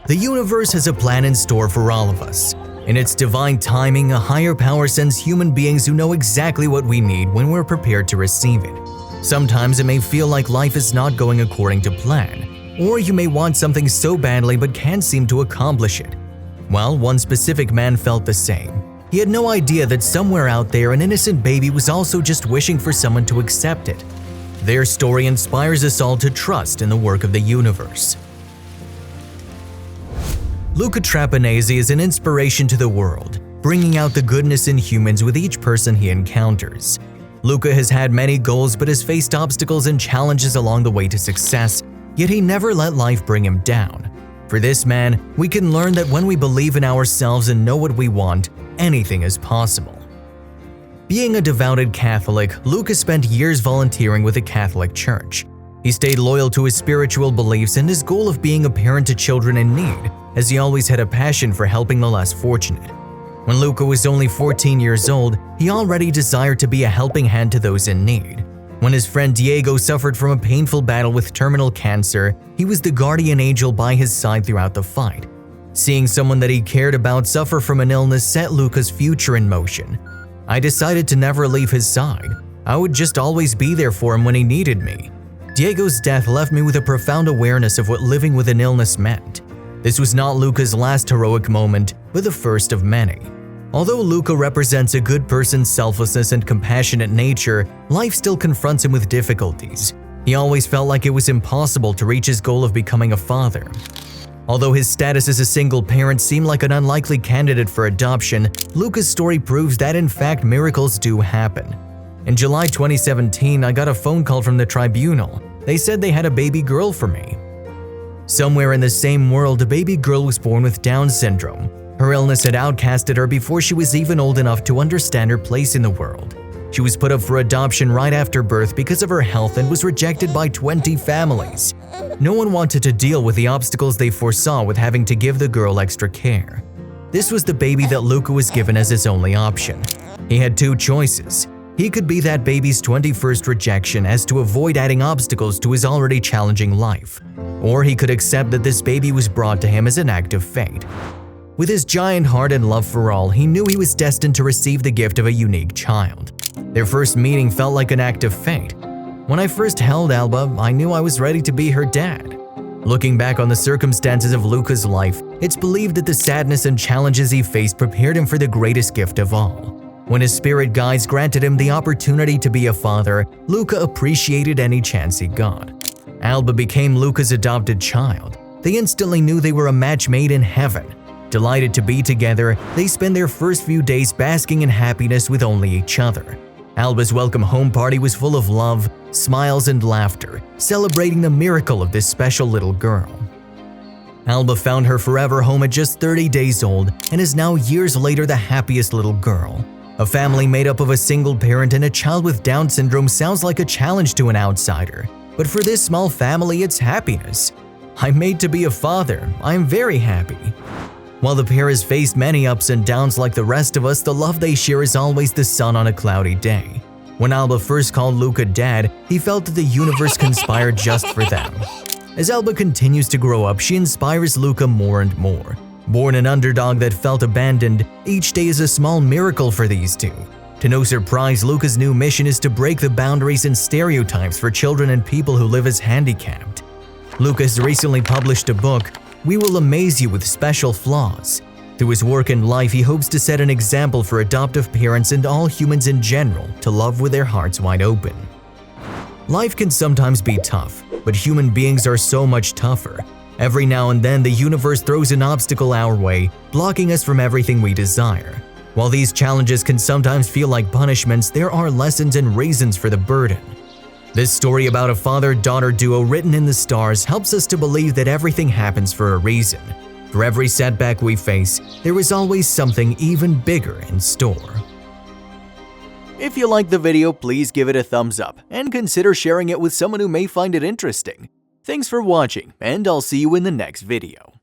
The universe has a plan in store for all of us. In its divine timing, a higher power sends human beings who know exactly what we need when we're prepared to receive it. Sometimes it may feel like life is not going according to plan, or you may want something so badly but can't seem to accomplish it. Well, one specific man felt the same. He had no idea that somewhere out there an innocent baby was also just wishing for someone to accept it. Their story inspires us all to trust in the work of the universe. Luca Trapanese is an inspiration to the world, bringing out the goodness in humans with each person he encounters. Luca has had many goals but has faced obstacles and challenges along the way to success, yet he never let life bring him down. For this man, we can learn that when we believe in ourselves and know what we want, anything is possible. Being a devoted Catholic, Luca spent years volunteering with the Catholic Church. He stayed loyal to his spiritual beliefs and his goal of being a parent to children in need, as he always had a passion for helping the less fortunate. When Luca was only 14 years old, he already desired to be a helping hand to those in need. When his friend Diego suffered from a painful battle with terminal cancer, he was the guardian angel by his side throughout the fight. Seeing someone that he cared about suffer from an illness set Luca's future in motion. I decided to never leave his side. I would just always be there for him when he needed me. Diego's death left me with a profound awareness of what living with an illness meant. This was not Luca's last heroic moment, but the first of many. Although Luca represents a good person's selflessness and compassionate nature, life still confronts him with difficulties. He always felt like it was impossible to reach his goal of becoming a father. Although his status as a single parent seemed like an unlikely candidate for adoption, Luca's story proves that in fact miracles do happen. In July 2017, I got a phone call from the tribunal. They said they had a baby girl for me. Somewhere in the same world, a baby girl was born with Down syndrome. Her illness had outcasted her before she was even old enough to understand her place in the world. She was put up for adoption right after birth because of her health and was rejected by 20 families. No one wanted to deal with the obstacles they foresaw with having to give the girl extra care. This was the baby that Luca was given as his only option. He had two choices. He could be that baby's 21st rejection as to avoid adding obstacles to his already challenging life, or he could accept that this baby was brought to him as an act of fate. With his giant heart and love for all, he knew he was destined to receive the gift of a unique child. Their first meeting felt like an act of fate. When I first held Alba, I knew I was ready to be her dad. Looking back on the circumstances of Luca's life, it's believed that the sadness and challenges he faced prepared him for the greatest gift of all. When his spirit guides granted him the opportunity to be a father, Luca appreciated any chance he got. Alba became Luca's adopted child. They instantly knew they were a match made in heaven. Delighted to be together, they spent their first few days basking in happiness with only each other. Alba's welcome home party was full of love, smiles, and laughter, celebrating the miracle of this special little girl. Alba found her forever home at just 30 days old and is now years later the happiest little girl. A family made up of a single parent and a child with Down syndrome sounds like a challenge to an outsider, but for this small family, it's happiness. I'm made to be a father. I'm very happy. While the pair has faced many ups and downs like the rest of us, the love they share is always the sun on a cloudy day. When Alba first called Luca dad, he felt that the universe conspired just for them. As Alba continues to grow up, she inspires Luca more and more. Born an underdog that felt abandoned, each day is a small miracle for these two. To no surprise, Luca's new mission is to break the boundaries and stereotypes for children and people who live as handicapped. Luca has recently published a book, We Will Amaze You with Special Flaws. Through his work and life, he hopes to set an example for adoptive parents and all humans in general to love with their hearts wide open. Life can sometimes be tough, but human beings are so much tougher. Every now and then, the universe throws an obstacle our way, blocking us from everything we desire. While these challenges can sometimes feel like punishments, there are lessons and reasons for the burden. This story about a father-daughter duo written in the stars helps us to believe that everything happens for a reason. For every setback we face, there is always something even bigger in store. If you liked the video, please give it a thumbs up and consider sharing it with someone who may find it interesting. Thanks for watching, and I'll see you in the next video.